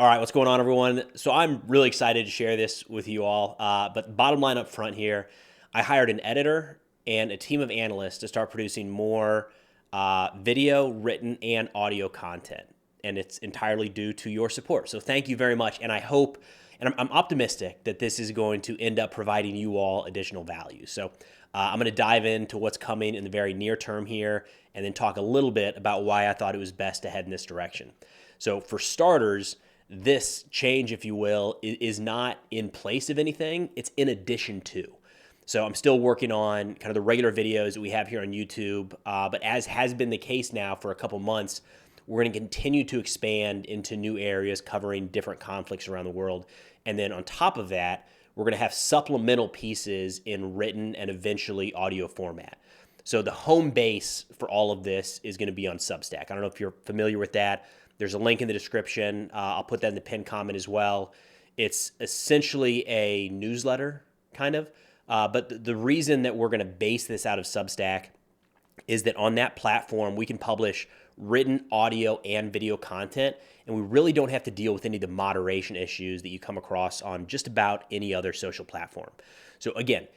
All right, what's going on, everyone? So I'm really excited to share this with you all. But bottom line up front here, I hired an editor and a team of analysts to start producing more video, written, and audio content. And it's entirely due to your support. So thank you very much. And I hope, and I'm optimistic that this is going to end up providing you all additional value. So I'm going to dive into what's coming in the very near term here and then talk a little bit about why I thought it was best to head in this direction. So for starters, this change, if you will, is not in place of anything. It's in addition to. So I'm still working on kind of the regular videos that we have here on YouTube. But as has been the case now for a couple months, we're going to continue to expand into new areas covering different conflicts around the world. And then on top of that, we're going to have supplemental pieces in written and eventually audio format. So the home base for all of this is going to be on Substack. I don't know if you're familiar with that. There's a link in the description. I'll put that in the pinned comment as well. It's essentially a newsletter, kind of. But the reason that we're going to base this out of Substack is that on that platform, we can publish written audio and video content, and we really don't have to deal with any of the moderation issues that you come across on just about any other social platform. So again,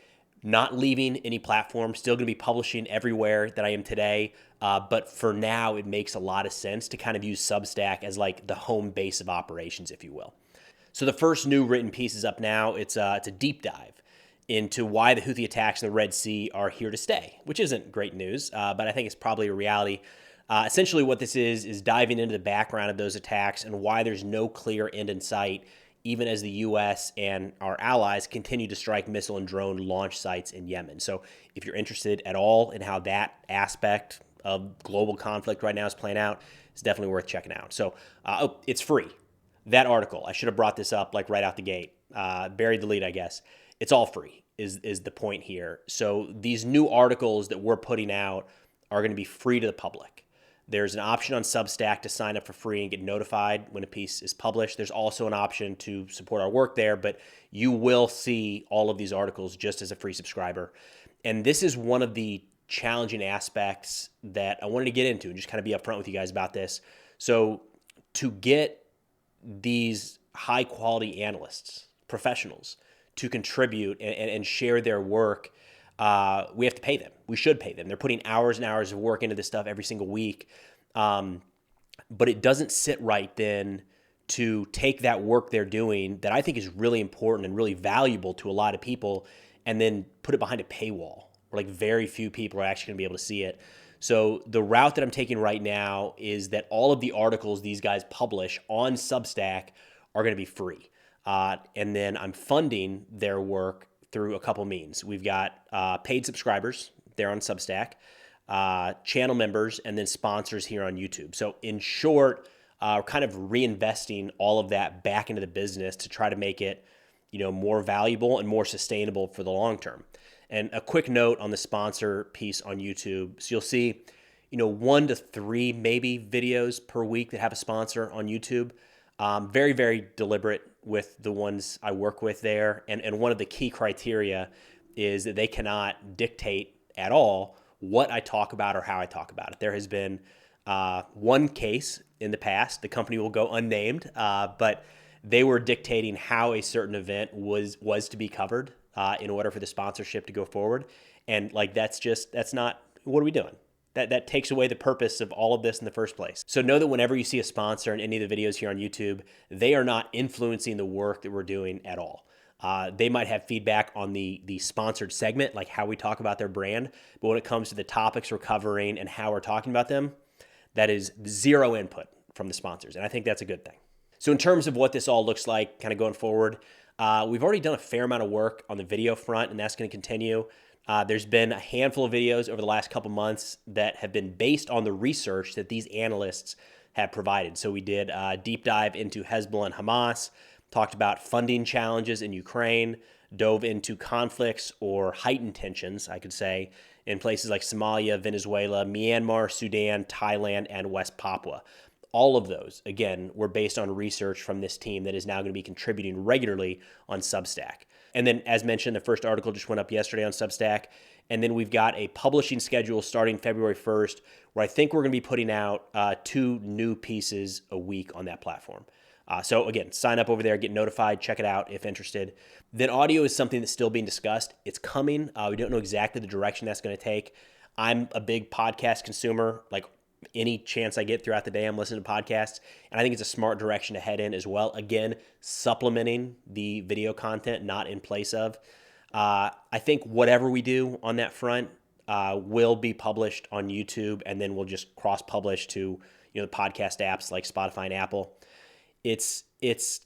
not leaving any platform, still going to be publishing everywhere that I am today. But for now, it makes a lot of sense to kind of use Substack as like the home base of operations, if you will. So the first new written piece is up now. It's a deep dive into why the Houthi attacks in the Red Sea are here to stay, which isn't great news, but I think it's probably a reality. Essentially what this is diving into the background of those attacks and why there's no clear end in sight, even as the U.S. and our allies continue to strike missile and drone launch sites in Yemen. So if you're interested at all in how that aspect of global conflict right now is playing out, it's definitely worth checking out. So it's free. That article, I should have brought this up like right out the gate. Buried the lead, I guess. It's all free is the point here. So these new articles that we're putting out are going to be free to the public. There's an option on Substack to sign up for free and get notified when a piece is published. There's also an option to support our work there, but you will see all of these articles just as a free subscriber. And this is one of the challenging aspects that I wanted to get into and just kind of be upfront with you guys about this. So to get these high quality analysts, professionals, to contribute and share their work, we have to pay them. We should pay them. They're putting hours and hours of work into this stuff every single week. But it doesn't sit right then to take that work they're doing that I think is really important and really valuable to a lot of people and then put it behind a paywall where like very few people are actually going to be able to see it. So the route that I'm taking right now is that all of the articles these guys publish on Substack are going to be free. And then I'm funding their work through a couple means. We've got paid subscribers there on Substack, channel members, and then sponsors here on YouTube. So in short, we're kind of reinvesting all of that back into the business to try to make it, more valuable and more sustainable for the long term. And a quick note on the sponsor piece on YouTube. So you'll see, 1 to 3 maybe videos per week that have a sponsor on YouTube. Very, very deliberate with the ones I work with there. And one of the key criteria is that they cannot dictate at all what I talk about or how I talk about it. There has been one case in the past, the company will go unnamed, but they were dictating how a certain event was to be covered in order for the sponsorship to go forward. And that's not, what are we doing? That takes away the purpose of all of this in the first place. So know that whenever you see a sponsor in any of the videos here on YouTube, they are not influencing the work that we're doing at all. They might have feedback on the sponsored segment, like how we talk about their brand, but when it comes to the topics we're covering and how we're talking about them, that is zero input from the sponsors, and I think that's a good thing. So in terms of what this all looks like kind of going forward, we've already done a fair amount of work on the video front, and that's going to continue. There's been a handful of videos over the last couple months that have been based on the research that these analysts have provided. So we did a deep dive into Hezbollah and Hamas, talked about funding challenges in Ukraine, dove into conflicts or heightened tensions, I could say, in places like Somalia, Venezuela, Myanmar, Sudan, Thailand, and West Papua. All of those, again, were based on research from this team that is now going to be contributing regularly on Substack. And then, as mentioned, the first article just went up yesterday on Substack. And then we've got a publishing schedule starting February 1st, where I think we're going to be putting out 2 new pieces a week on that platform. So again, sign up over there, get notified, check it out if interested. Then audio is something that's still being discussed. It's coming. We don't know exactly the direction that's going to take. I'm a big podcast consumer. Like any chance I get throughout the day, I'm listening to podcasts. And I think it's a smart direction to head in as well. Again, supplementing the video content, not in place of. I think whatever we do on that front will be published on YouTube, and then we'll just cross-publish to the podcast apps like Spotify and Apple. It's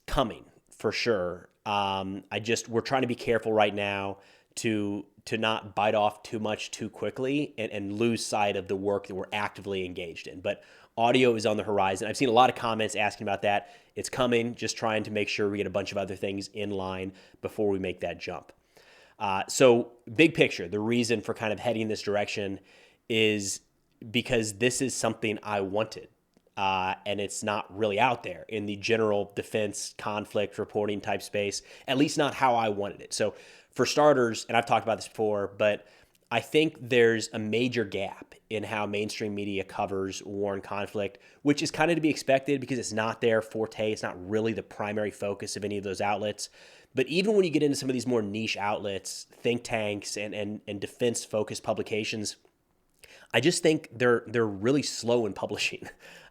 coming for sure. We're trying to be careful right now to not bite off too much too quickly and lose sight of the work that we're actively engaged in. But audio is on the horizon. I've seen a lot of comments asking about that. It's coming, just trying to make sure we get a bunch of other things in line before we make that jump. So big picture, the reason for kind of heading this direction is because this is something I wanted. And it's not really out there in the general defense conflict reporting type space, at least not how I wanted it. So for starters, and I've talked about this before, but I think there's a major gap in how mainstream media covers war and conflict, which is kind of to be expected because it's not their forte. It's not really the primary focus of any of those outlets. But even when you get into some of these more niche outlets, think tanks and defense-focused publications, I just think they're really slow in publishing.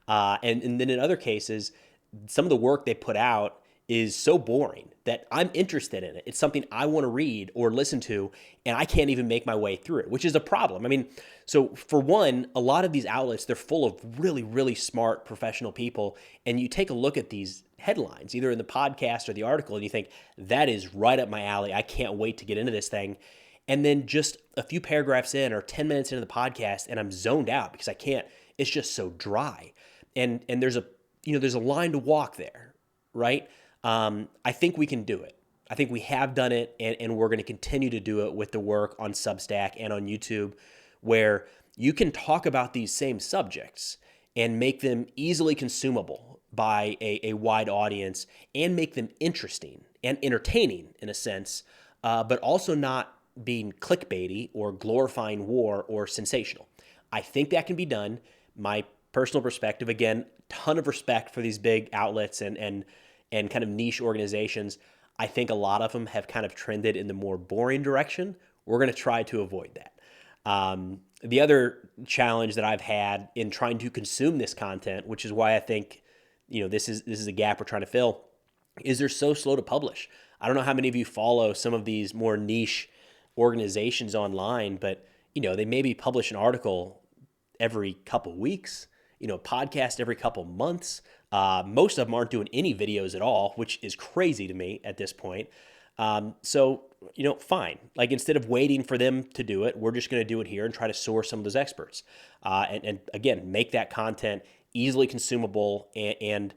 And then in other cases, some of the work they put out is so boring that I'm interested in it. It's something I want to read or listen to, and I can't even make my way through it, which is a problem. I mean, so for one, a lot of these outlets, they're full of really, really smart professional people, and you take a look at these headlines, either in the podcast or the article, and you think, that is right up my alley. I can't wait to get into this thing. And then just a few paragraphs in or 10 minutes into the podcast, and I'm zoned out because I can't, it's just so dry. And there's a line to walk there, right? I think we can do it. I think we have done it, and we're going to continue to do it with the work on Substack and on YouTube, where you can talk about these same subjects and make them easily consumable by a wide audience and make them interesting and entertaining in a sense, but also not being clickbaity or glorifying war or sensational. I think that can be done. My personal perspective, again, ton of respect for these big outlets and kind of niche organizations. I think a lot of them have kind of trended in the more boring direction. We're going to try to avoid that. The other challenge that I've had in trying to consume this content, which is why I think this is a gap we're trying to fill, is they're so slow to publish. I don't know how many of you follow some of these more niche organizations online, but they maybe publish an article every couple weeks, podcast every couple months. Most of them aren't doing any videos at all, which is crazy to me at this point. So fine. Like, instead of waiting for them to do it, we're just going to do it here and try to source some of those experts. And again, make that content easily consumable and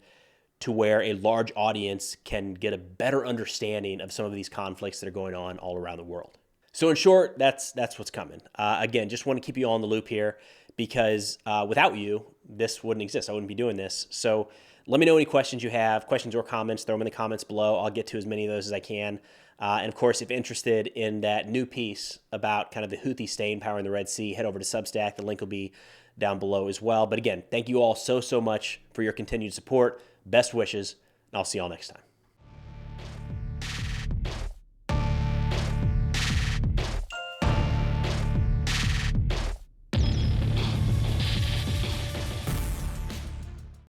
to where a large audience can get a better understanding of some of these conflicts that are going on all around the world. So in short, that's what's coming. Again, just want to keep you all in the loop here because without you, this wouldn't exist. I wouldn't be doing this. So let me know any questions you have, questions or comments, throw them in the comments below. I'll get to as many of those as I can. And of course, if interested in that new piece about kind of the Houthi staying power in the Red Sea, head over to Substack. The link will be down below as well. But again, thank you all so much for your continued support. Best wishes, and I'll see you all next time.